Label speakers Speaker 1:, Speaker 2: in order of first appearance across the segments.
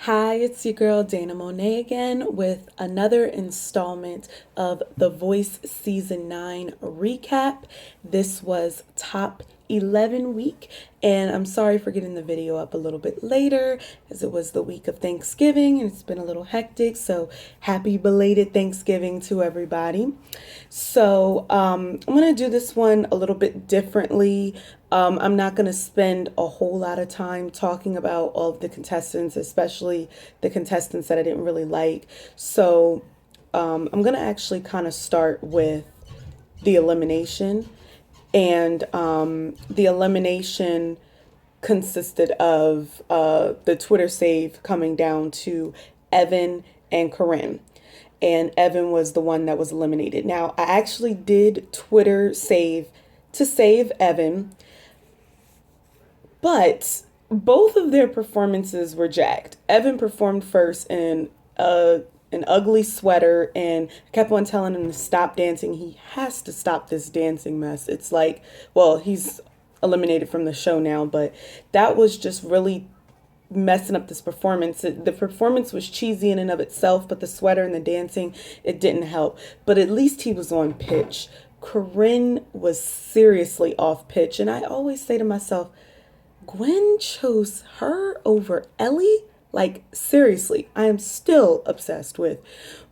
Speaker 1: Hi, it's your girl Dana Monet again with another installment of The Voice Season 9 recap. This was top 11 week, and I'm sorry for getting the video up a little bit later as it was the week of Thanksgiving and it's been a little hectic. So, happy belated Thanksgiving to everybody. I'm going to do this one a little bit differently. I'm not going to spend a whole lot of time talking about all of the contestants, especially the contestants that I didn't really like. I'm going to actually kind of start with the elimination. The elimination consisted of the Twitter save coming down to Evan and Corinne. And Evan was the one that was eliminated. Now, I actually did Twitter save to save Evan, but both of their performances were jacked. Evan performed first in an ugly sweater, and I kept on telling him to stop dancing. He has to stop this dancing mess. It's like, well, he's eliminated from the show now, but that was just really messing up this performance. The performance was cheesy in and of itself, but the sweater and the dancing, it didn't help. But at least he was on pitch. Corinne was seriously off pitch, and I always say to myself, Gwen chose her over Ellie? Like, seriously, I am still obsessed with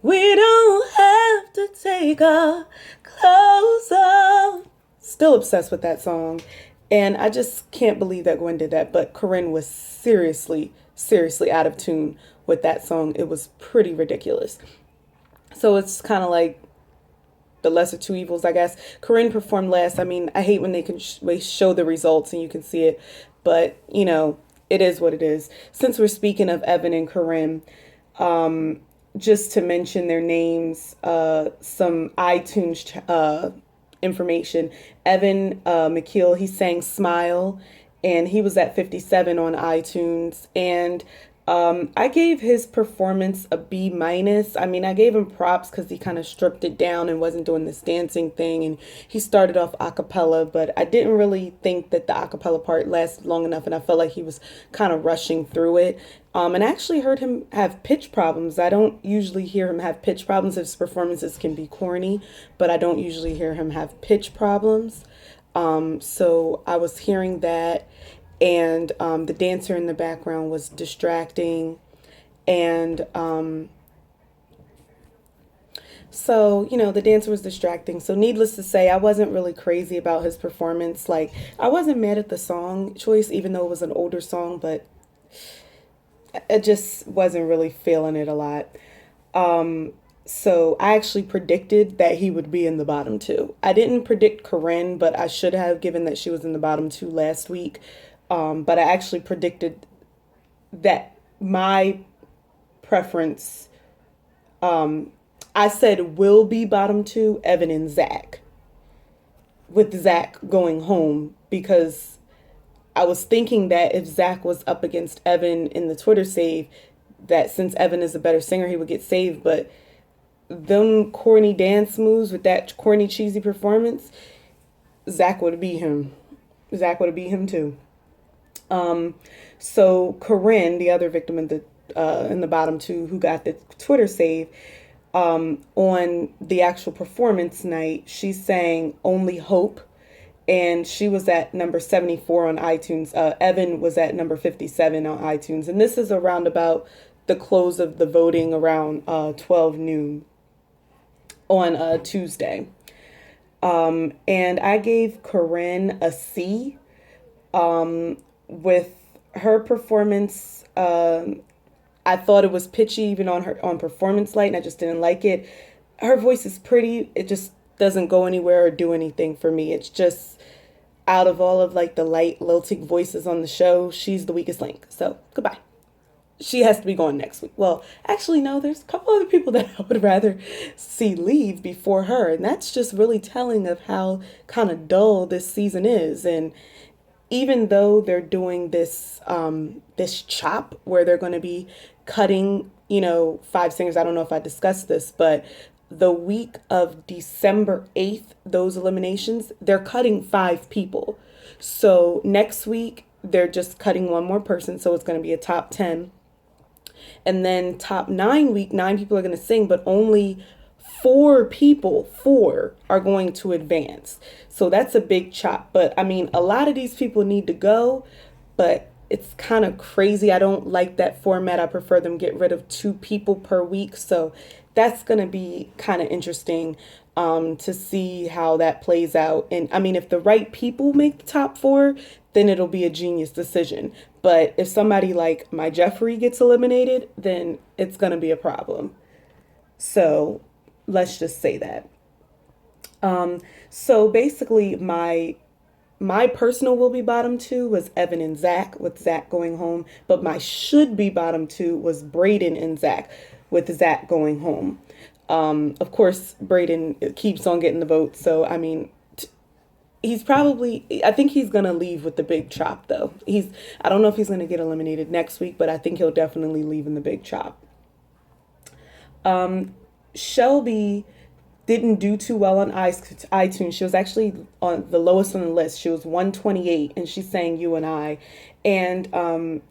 Speaker 1: We Don't Have to Take Our Clothes Off. Still obsessed with that song. And I just can't believe that Gwen did that. But Corinne was seriously out of tune with that song. It was pretty ridiculous. So it's kind of like the lesser two evils, I guess. Corinne performed last. I mean, I hate when they show the results and you can see it, but it is what it is. Since we're speaking of Evan and Corinne, just to mention their names, some iTunes information. Evan McKeel, he sang "Smile," and he was at 57 on iTunes, and I gave his performance a B minus. I mean, I gave him props because he kind of stripped it down and wasn't doing this dancing thing. And he started off a cappella, but I didn't really think that the a cappella part lasted long enough. And I felt like he was kind of rushing through it. And I actually heard him have pitch problems. I don't usually hear him have pitch problems. His performances can be corny, but I don't usually hear him have pitch problems. So I was hearing that, and the dancer in the background was distracting, and the dancer was distracting. So needless to say, I wasn't really crazy about his performance. Like, I wasn't mad at the song choice, even though it was an older song, but I just wasn't really feeling it a lot. So I actually predicted that he would be in the bottom two. I didn't predict Corinne, but I should have, given that she was in the bottom two last week. But I actually predicted that my preference, I said will be bottom two, Evan and Zach, with Zach going home, because I was thinking that if Zach was up against Evan in the Twitter save, that since Evan is a better singer, he would get saved. But them corny dance moves with that corny, cheesy performance, Zach would be him. Zach would be him too. So Corinne, the other victim in the bottom two, who got the Twitter save, on the actual performance night, she sang "Only Hope," and she was at number 74 on iTunes. Evan was at number 57 on iTunes, and this is around about the close of the voting, around 12 noon on Tuesday. And I gave Corinne a C. With her performance, I thought it was pitchy even on performance light, and I just didn't like it. Her voice is pretty. It just doesn't go anywhere or do anything for me. It's just, out of all of like the light lilting voices on the show, she's the weakest link. So goodbye. She has to be going next week. Well, actually, no, there's a couple other people that I would rather see leave before her. And that's just really telling of how kind of dull this season is. And even though they're doing this chop where they're going to be cutting, five singers. I don't know if I discussed this, but the week of December 8th, those eliminations, they're cutting five people. So next week, they're just cutting one more person. So it's going to be a top 10. And then top 9 week, 9 people are going to sing, but only four are going to advance. So that's a big chop. But I mean, a lot of these people need to go, but it's kind of crazy. I don't like that format. I prefer them get rid of 2 people per week. So that's going to be kind of interesting to see how that plays out. And I mean, if the right people make the top four, then it'll be a genius decision. But if somebody like my Jeffrey gets eliminated, then it's going to be a problem. So let's just say that. So basically, my personal will be bottom two was Evan and Zach, with Zach going home. But my should be bottom two was Braden and Zach, with Zach going home. Of course, Braden keeps on getting the vote. So, I mean, he's probably, I think he's going to leave with the big chop, though. I don't know if he's going to get eliminated next week, but I think he'll definitely leave in the big chop. Shelby didn't do too well on iTunes. She was actually on the lowest on the list. She was 128, and she sang You and I. And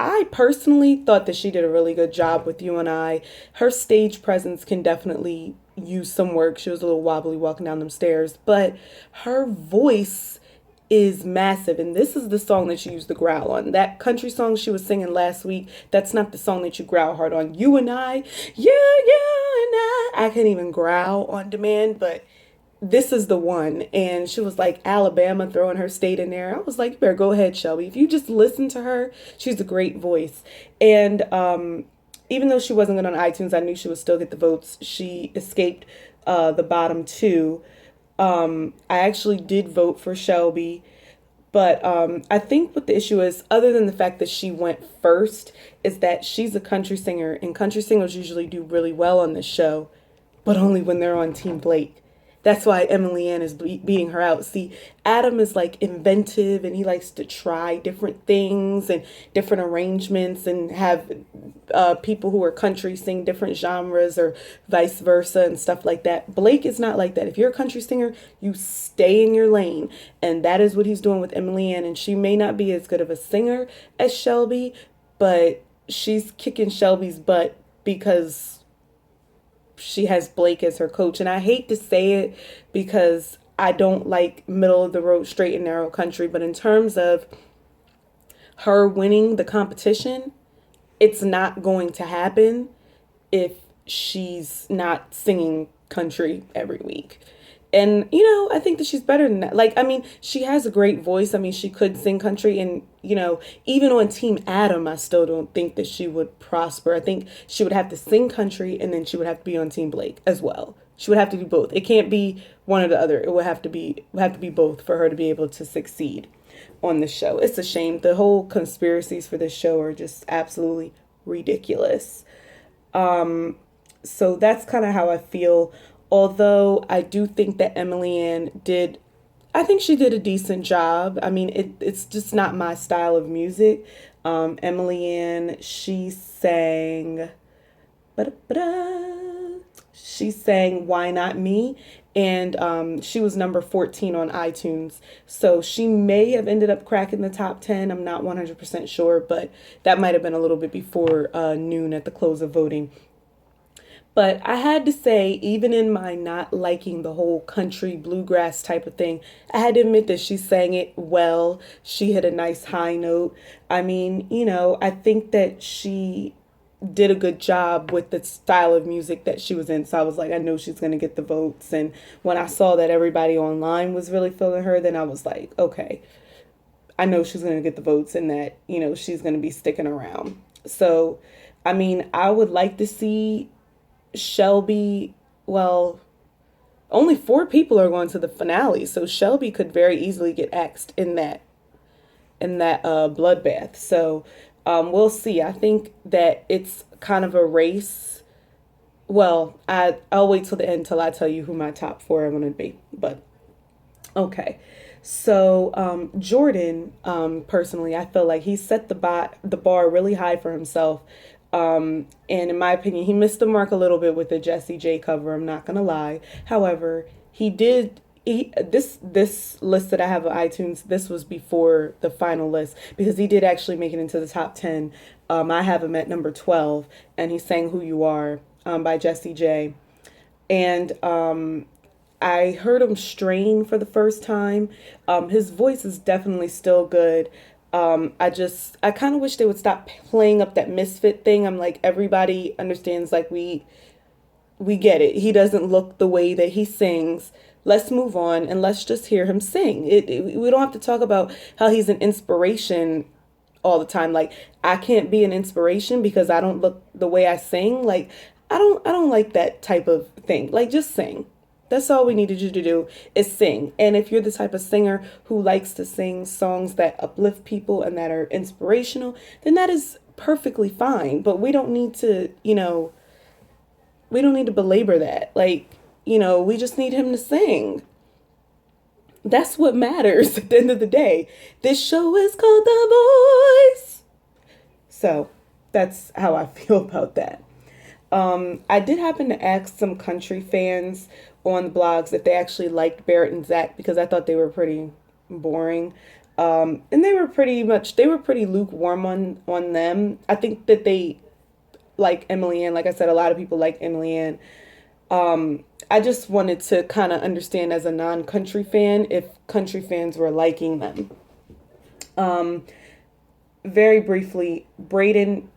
Speaker 1: I personally thought that she did a really good job with You and I. Her stage presence can definitely use some work. She was a little wobbly walking down them stairs, but her voice is massive. And this is the song that she used to growl on. That country song she was singing last week, that's not the song that you growl hard on. You and I, you and I can't even growl on demand, but this is the one. And she was like Alabama, throwing her state in there. I was like, you better go ahead, Shelby. If you just listen to her, she's a great voice. And even though she wasn't good on iTunes, I knew she would still get the votes. She escaped the bottom two. I actually did vote for Shelby, but I think what the issue is, other than the fact that she went first, is that she's a country singer, and country singers usually do really well on this show, but only when they're on Team Blake. That's why Emily Ann is beating her out. See, Adam is like inventive, and he likes to try different things and different arrangements, and have people who are country sing different genres or vice versa and stuff like that. Blake is not like that. If you're a country singer, you stay in your lane, and that is what he's doing with Emily Ann. And she may not be as good of a singer as Shelby, but she's kicking Shelby's butt because she has Blake as her coach. And I hate to say it because I don't like middle of the road, straight and narrow country, but in terms of her winning the competition, it's not going to happen if she's not singing country every week. And, I think that she's better than that. Like, I mean, she has a great voice. I mean, she could sing country. And, even on Team Adam, I still don't think that she would prosper. I think she would have to sing country, and then she would have to be on Team Blake as well. She would have to do both. It can't be one or the other. It would have to be both for her to be able to succeed on the show. It's a shame. The whole conspiracies for this show are just absolutely ridiculous. So that's kind of how I feel. Although I do think that Emily Ann I think she did a decent job. I mean, it's just not my style of music. Emily Ann, she sang Why Not Me, and she was number 14 on iTunes. So she may have ended up cracking the top 10. I'm not 100% sure, but that might have been a little bit before noon at the close of voting. But I had to say, even in my not liking the whole country bluegrass type of thing, I had to admit that she sang it well. She hit a nice high note. I mean, I think that she did a good job with the style of music that she was in. So I was like, I know she's going to get the votes. And when I saw that everybody online was really feeling her, then I was like, okay, I know she's going to get the votes, and that, she's going to be sticking around. So, I mean, I would like to see Shelby, well, only 4 people are going to the finale, so Shelby could very easily get axed in that bloodbath. So we'll see. I think that it's kind of a race. Well, I'll wait till the end till I tell you who my top 4 are going to be. But okay. So Jordan, personally, I feel like he set the bar really high for himself. And in my opinion, he missed the mark a little bit with the Jessie J cover. I'm not gonna lie. However, this list that I have on iTunes, this was before the final list, because he did actually make it into the top 10. I have him at number 12, and he sang Who You Are by Jessie J. And I heard him strain for the first time. His voice is definitely still good. I kind of wish they would stop playing up that misfit thing. I'm like, everybody understands, like, we get it. He doesn't look the way that he sings. Let's move on and let's just hear him sing. We don't have to talk about how he's an inspiration all the time. Like, I can't be an inspiration because I don't look the way I sing. Like, I don't like that type of thing. Like, just sing. That's all we needed you to do is sing. And if you're the type of singer who likes to sing songs that uplift people and that are inspirational, then that is perfectly fine. But we don't need to, we don't need to belabor that. Like, we just need him to sing. That's what matters at the end of the day. This show is called The Voice. So that's how I feel about that. I did happen to ask some country fans on the blogs if they actually liked Barrett and Zach because I thought they were pretty boring. And they were pretty lukewarm on them. I think that they like Emily Ann. Like I said, a lot of people like Emily Ann. I just wanted to kind of understand as a non-country fan if country fans were liking them. Very briefly, Braden,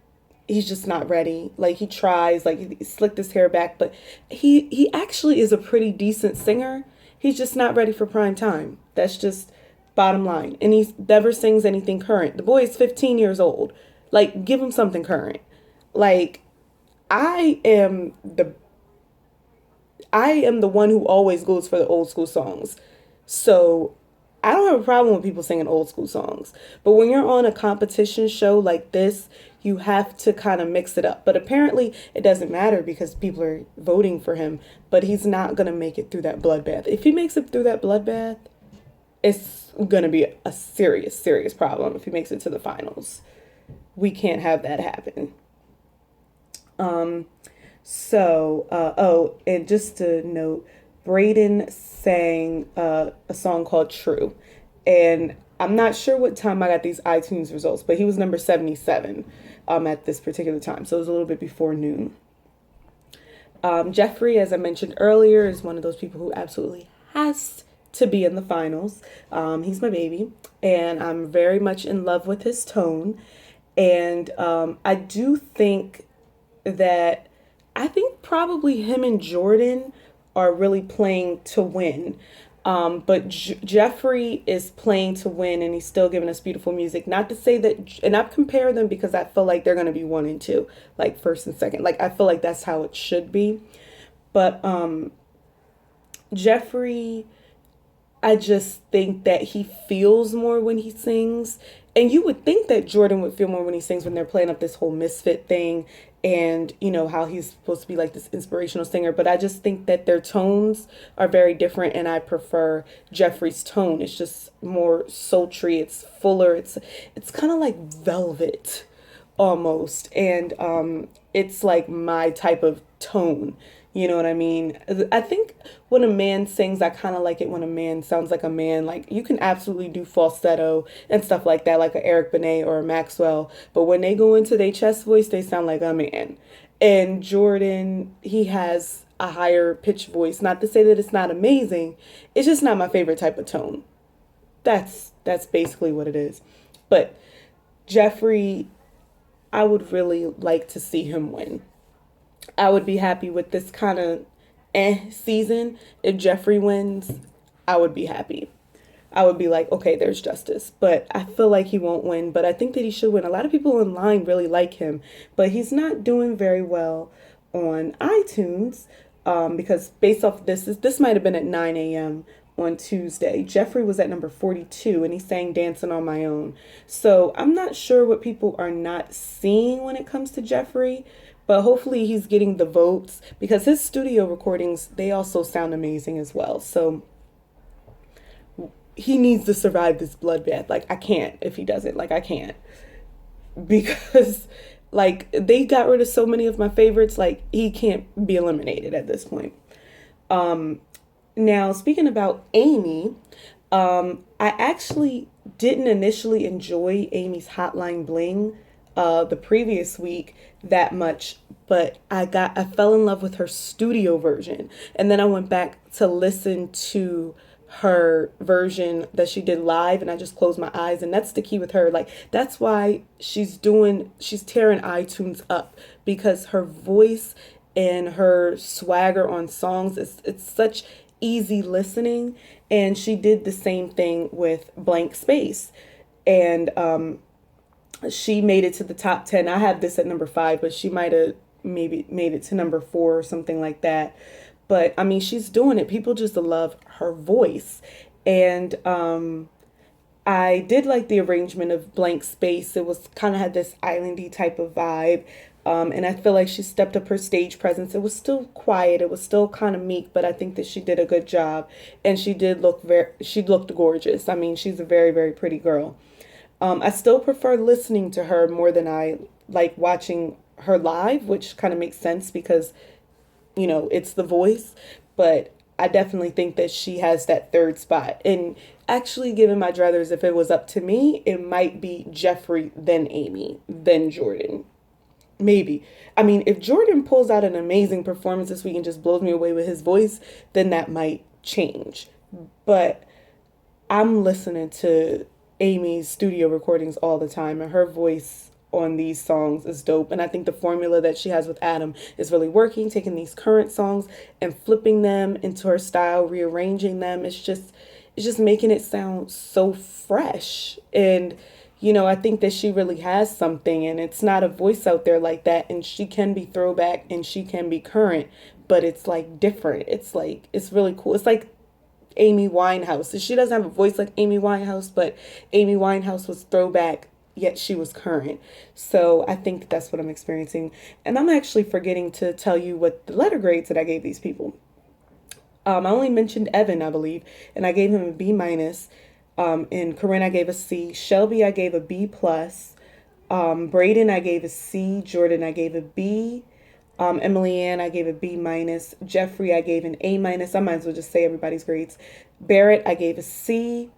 Speaker 1: he's just not ready. Like, he tries, like, he slicked his hair back, but he actually is a pretty decent singer. He's just not ready for prime time. That's just bottom line. And he never sings anything current. The boy is 15 years old. Like, give him something current. Like, I am the one who always goes for the old school songs. So I don't have a problem with people singing old school songs. But when you're on a competition show like this, you have to kind of mix it up. But apparently it doesn't matter because people are voting for him. But he's not going to make it through that bloodbath. If he makes it through that bloodbath, it's going to be a serious, serious problem if he makes it to the finals. We can't have that happen. And just to note, Braden sang a song called True. And I'm not sure what time I got these iTunes results, but he was number 77 at this particular time. So it was a little bit before noon. Jeffrey, as I mentioned earlier, is one of those people who absolutely has to be in the finals. He's my baby, and I'm very much in love with his tone. And I do think that I think probably him and Jordan are really playing to win. But Jeffrey is playing to win, and he's still giving us beautiful music. Not to say that, and I compare them because I feel like they're going to be 1 and 2, like first and second. Like, I feel like that's how it should be. But Jeffrey, I just think that he feels more when he sings. And you would think that Jordan would feel more when he sings when they're playing up this whole misfit thing and, how he's supposed to be like this inspirational singer. But I just think that their tones are very different, and I prefer Jeffrey's tone. It's just more sultry. It's fuller. It's kind of like velvet almost. And it's like my type of tone. You know what I mean? I think when a man sings, I kind of like it when a man sounds like a man. Like, you can absolutely do falsetto and stuff like that, like a Eric Benet or a Maxwell. But when they go into their chest voice, they sound like a man. And Jordan, he has a higher pitch voice. Not to say that it's not amazing. It's just not my favorite type of tone. That's basically what it is. But Jeffrey, I would really like to see him win. I would be happy with this kind of season. If Jeffrey wins, I would be happy. I would be like, okay, there's justice. But I feel like he won't win, but I think that he should win. A lot of people online really like him, but he's not doing very well on iTunes because based off this might have been at 9 a.m. on Tuesday. Jeffrey was at number 42 and he sang Dancing on My Own. So I'm not sure what people are not seeing when it comes to Jeffrey. But hopefully he's getting the votes because his studio recordings, they also sound amazing as well. So he needs to survive this bloodbath. Like, I can't if he doesn't. Like, I can't. Because, like, they got rid of so many of my favorites. Like, he can't be eliminated at this point. Now, speaking about Amy, I actually didn't initially enjoy Amy's Hotline Bling the previous week that much, but I fell in love with her studio version. And then I went back to listen to her version that she did live, and I just closed my eyes. And that's the key with her. Like, that's why she's tearing iTunes up, because her voice and her swagger on songs, it's such easy listening. And she did the same thing with Blank Space. And she made it to the top 10. I have this at number 5, but she might have maybe made it to number 4 or something like that. But I mean, she's doing it. People just love her voice. And I did like the arrangement of Blank Space. It was kind of had this islandy type of vibe. And I feel like she stepped up her stage presence. It was still quiet. It was still kind of meek, but I think that she did a good job. And she looked gorgeous. I mean, she's a very, very pretty girl. I still prefer listening to her more than I like watching her live, which kind of makes sense because, it's the voice. But I definitely think that she has that third spot. And actually, given my druthers, if it was up to me, it might be Jeffrey, then Amy, then Jordan. Maybe. I mean, if Jordan pulls out an amazing performance this week and just blows me away with his voice, then that might change. But I'm listening to Amy's studio recordings all the time, and her voice on these songs is dope. And I think the formula that she has with Adam is really working, taking these current songs and flipping them into her style, rearranging them. It's just making it sound so fresh. And I think that she really has something, and it's not a voice out there like that. And she can be throwback and she can be current, but it's like different. It's like, it's really cool. It's like Amy Winehouse. She doesn't have a voice like Amy Winehouse, but Amy Winehouse was throwback, yet she was current. So I think that's what I'm experiencing. And I'm actually forgetting to tell you what the letter grades that I gave these people. I only mentioned Evan, I believe, and I gave him a B minus. And Corinne, I gave a C. Shelby, I gave a B plus. Braden, I gave a C. Jordan, I gave a B. Emily Ann, I gave a B minus. Jeffrey, I gave an A minus. I might as well just say everybody's grades. Barrett, I gave a C.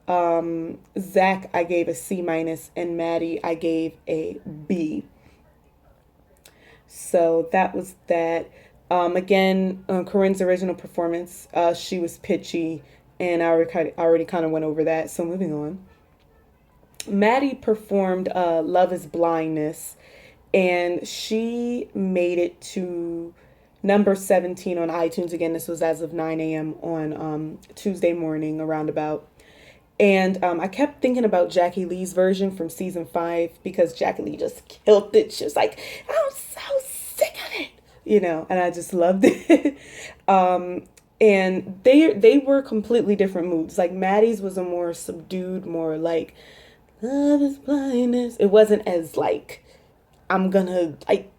Speaker 1: Zach, I gave a C minus. And Maddie, I gave a B. So that was that. Again, Corinne's original performance, she was pitchy, and I already kind of went over that. So moving on. Maddie performed Love is Blindness, and she made it to number 17 on iTunes. Again, this was as of 9 a.m. on Tuesday morning, around about. And I kept thinking about Jackie Lee's version from season 5, because Jackie Lee just killed it. She was like, I'm so sick of it, and I just loved it. And they were completely different moods. Like, Maddie's was a more subdued, more like, love is blindness. It wasn't as like, I'm gonna like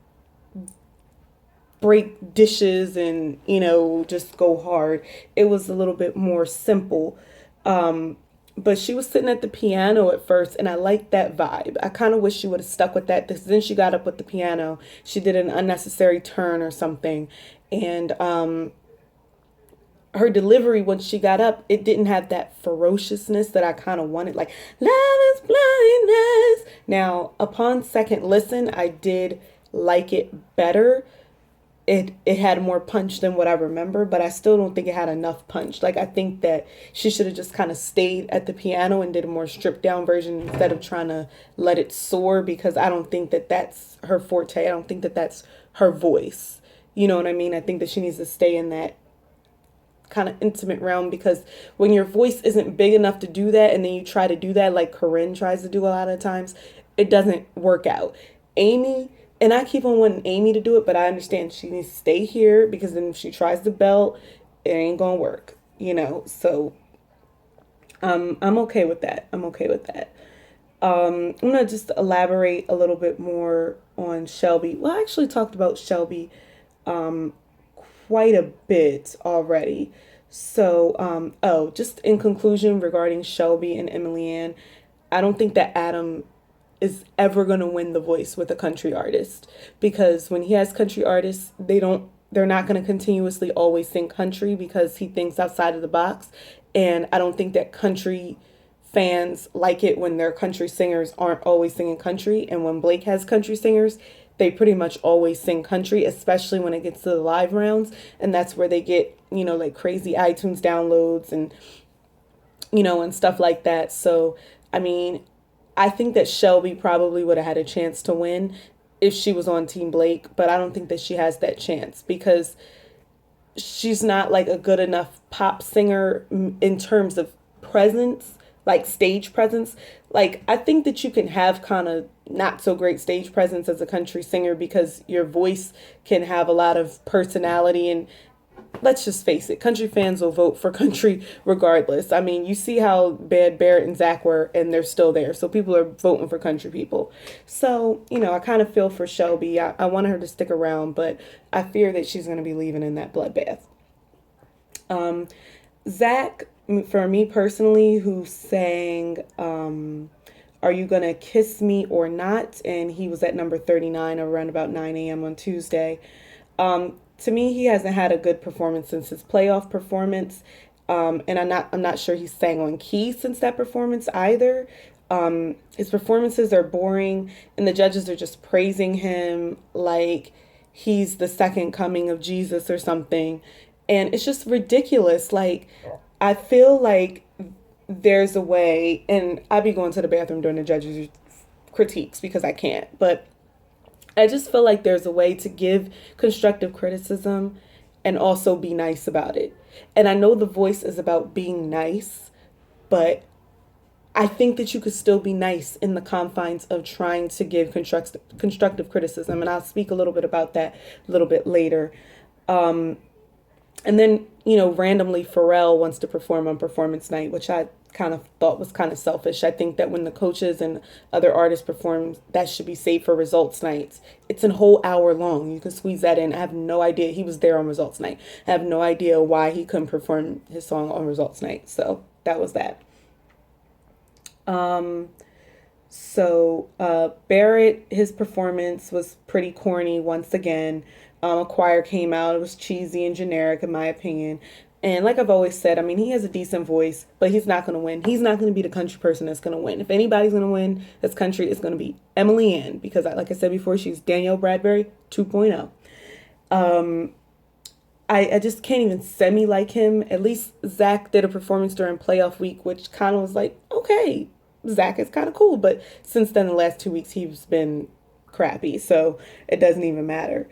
Speaker 1: break dishes and, just go hard. It was a little bit more simple. But she was sitting at the piano at first, and I liked that vibe. I kind of wish she would have stuck with that, because then she got up with the piano. She did an unnecessary turn or something. And her delivery, once she got up, it didn't have that ferociousness that I kind of wanted. Like, love is blindness. Now, upon second listen, I did like it better. It had more punch than what I remember, but I still don't think it had enough punch. Like, I think that she should have just kind of stayed at the piano and did a more stripped down version instead of trying to let it soar, because I don't think that that's her forte. I don't think that that's her voice. You know what I mean? I think that she needs to stay in that kind of intimate realm, because when your voice isn't big enough to do that, and then you try to do that like Corinne tries to do a lot of times, it doesn't work out. Amy, and I keep on wanting Amy to do it, but I understand she needs to stay here, because then if she tries to belt, it ain't gonna work, So I'm okay with that. I'm okay with that. I'm gonna just elaborate a little bit more on Shelby. Well, I actually talked about Shelby quite a bit already. So, just in conclusion regarding Shelby and Emily Ann, I don't think that Adam is ever going to win The Voice with a country artist, because when he has country artists, they're not going to continuously always sing country, because he thinks outside of the box. And I don't think that country fans like it when their country singers aren't always singing country. And when Blake has country singers, they pretty much always sing country, especially when it gets to the live rounds. And that's where they get, like crazy iTunes downloads and, and stuff like that. So, I mean, I think that Shelby probably would have had a chance to win if she was on Team Blake, but I don't think that she has that chance because she's not like a good enough pop singer in terms of presence, like stage presence. Like, I think that you can have kind of not so great stage presence as a country singer because your voice can have a lot of personality. And let's just face it, country fans will vote for country regardless. I mean, you see how bad Barrett and Zach were, and they're still there. So people are voting for country people. So, I kind of feel for Shelby. I want her to stick around, but I fear that she's going to be leaving in that bloodbath. Zach, for me personally, who sang Are You Gonna Kiss Me or Not? And he was at number 39 around about 9 a.m. on Tuesday. To me, he hasn't had a good performance since his playoff performance. And I'm not sure he sang on key since that performance either. His performances are boring, and the judges are just praising him like he's the second coming of Jesus or something. And it's just ridiculous. Like, I feel like there's a way, and I'd be going to the bathroom during the judges' critiques because I can't, but I just feel like there's a way to give constructive criticism and also be nice about it. And I know The Voice is about being nice, but I think that you could still be nice in the confines of trying to give constructive criticism. And I'll speak a little bit about that a little bit later. And then, randomly Pharrell wants to perform on performance night, which I kind of thought was kind of selfish. I think that when the coaches and other artists perform, that should be saved for results nights. It's a whole hour long. You can squeeze that in. I have no idea. He was there on results night. I have no idea why he couldn't perform his song on results night. So that was that. Barrett, his performance was pretty corny once again. A choir came out. It was cheesy and generic, in my opinion. And like I've always said, I mean, he has a decent voice, but he's not going to win. He's not going to be the country person that's going to win. If anybody's going to win that's country, it's going to be Emily Ann, because like I said before, she's Danielle Bradbury 2.0. I just can't even semi-like him. At least Zach did a performance during playoff week, which kind of was like, okay, Zach is kind of cool. But since then, the last 2 weeks, he's been crappy, so it doesn't even matter.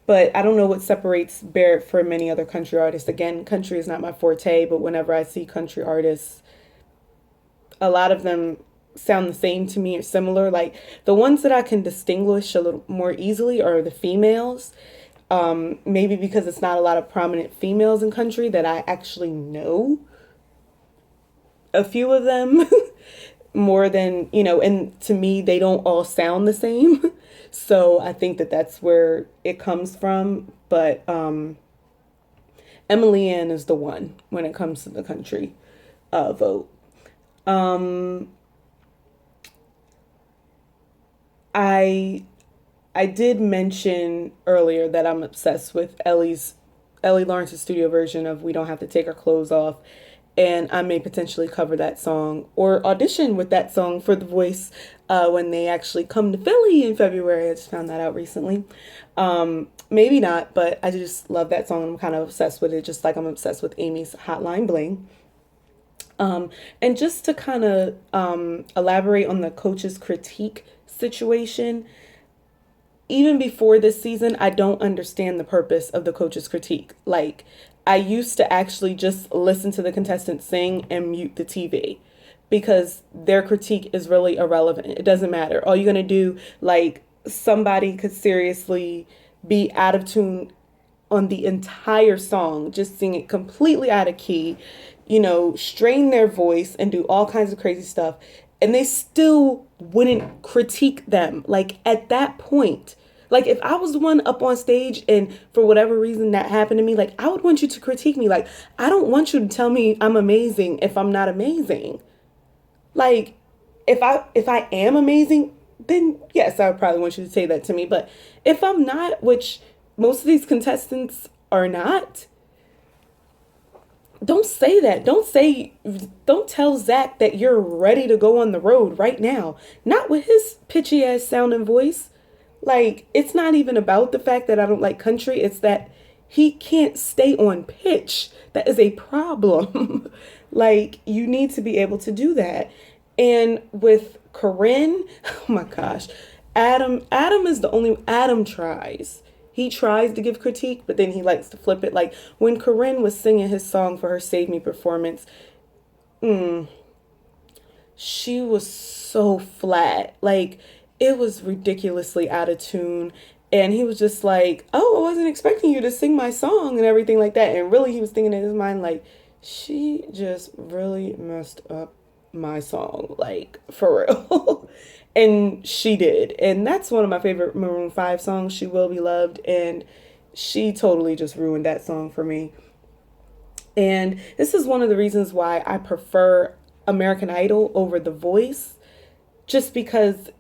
Speaker 1: But I don't know what separates Barrett from many other country artists. Again, country is not my forte, but whenever I see country artists, a lot of them sound the same to me or similar. Like, the ones that I can distinguish a little more easily are the females. Maybe because it's not a lot of prominent females in country that I actually know a few of them more than, and to me, they don't all sound the same. So I think that that's where it comes from. But Emily Ann is the one when it comes to the country vote. I did mention earlier that I'm obsessed with Ellie Lawrence's studio version of We Don't Have to Take Our Clothes Off. And I may potentially cover that song or audition with that song for The Voice when they actually come to Philly in February. I just found that out recently. Maybe not, but I just love that song. I'm kind of obsessed with it, just like I'm obsessed with Amy's Hotline Bling. And just to kind of elaborate on the coach's critique situation, even before this season, I don't understand the purpose of the coach's critique. Like, I used to actually just listen to the contestants sing and mute the TV because their critique is really irrelevant. It doesn't matter. All you're going to do, like, somebody could seriously be out of tune on the entire song, just sing it completely out of key, strain their voice and do all kinds of crazy stuff. And they still wouldn't critique them. Like, at that point, like, if I was the one up on stage and for whatever reason that happened to me, like, I would want you to critique me. Like, I don't want you to tell me I'm amazing if I'm not amazing. Like, if I am amazing, then yes, I would probably want you to say that to me. But if I'm not, which most of these contestants are not, Don't say that. Don't tell Zach that you're ready to go on the road right now. Not with his pitchy ass sounding voice. Like, it's not even about the fact that I don't like country, it's that he can't stay on pitch. That is a problem. Like, you need to be able to do that. And with Corinne, oh my gosh, Adam is the only, Adam tries. He tries to give critique, but then he likes to flip it. Like when Corinne was singing his song for her Save Me performance, she was so flat. Like it was ridiculously out of tune. And he was just like, oh, I wasn't expecting you to sing my song and everything like that. And really, he was thinking in his mind, like, she just really messed up my song, like, for real. And she did. And that's one of my favorite Maroon 5 songs, She Will Be Loved. And she totally just ruined that song for me. And this is one of the reasons why I prefer American Idol over The Voice, just because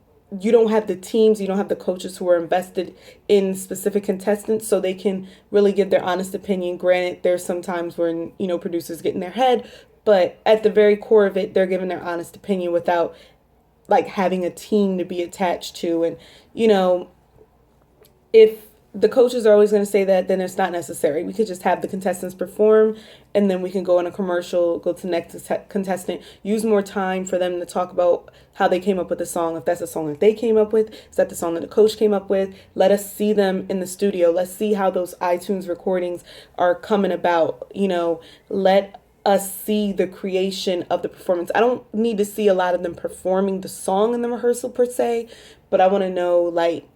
Speaker 1: you don't have the teams, you don't have the coaches who are invested in specific contestants, so they can really give their honest opinion. Granted, there's some times when, producers get in their head, but at the very core of it, they're giving their honest opinion without like having a team to be attached to. And, if the coaches are always going to say that, then it's not necessary. We could just have the contestants perform, and then we can go on a commercial, go to the next contestant, use more time for them to talk about how they came up with the song. If that's a song that they came up with, is that the song that the coach came up with? Let us see them in the studio. Let's see how those iTunes recordings are coming about. Let us see the creation of the performance. I don't need to see a lot of them performing the song in the rehearsal per se, but I want to know, like,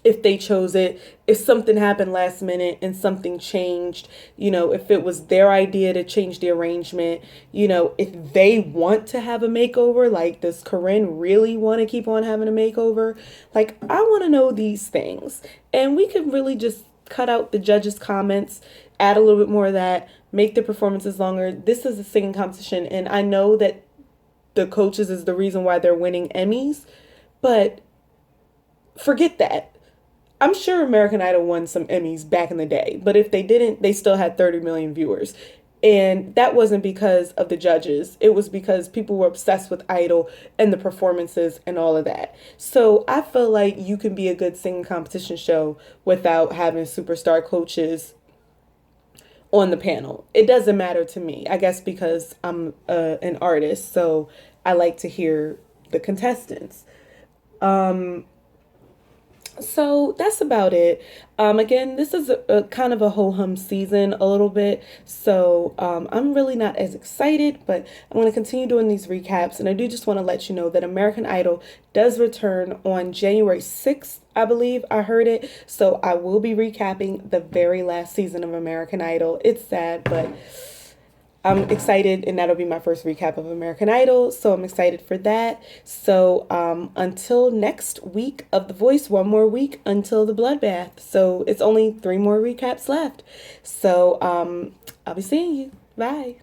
Speaker 1: if they chose it, if something happened last minute and something changed, if it was their idea to change the arrangement, if they want to have a makeover, like, does Corinne really want to keep on having a makeover? Like, I want to know these things. And we could really just cut out the judges' comments, add a little bit more of that, make the performances longer. This is a singing competition, and I know that the coaches is the reason why they're winning Emmys, but forget that. I'm sure American Idol won some Emmys back in the day, but if they didn't, they still had 30 million viewers. And that wasn't because of the judges. It was because people were obsessed with Idol and the performances and all of that. So I feel like you can be a good singing competition show without having superstar coaches on the panel. It doesn't matter to me, I guess, because I'm an artist, so I like to hear the contestants. So that's about it. Again, this is a kind of a ho-hum season a little bit. So I'm really not as excited, but I'm going to continue doing these recaps. And I do just want to let you know that American Idol does return on January 6th, I believe I heard it. So I will be recapping the very last season of American Idol. It's sad, but I'm excited, and that'll be my first recap of American Idol, so I'm excited for that. So until next week of The Voice, one more week until the bloodbath. So it's only 3 more recaps left. So I'll be seeing you. Bye.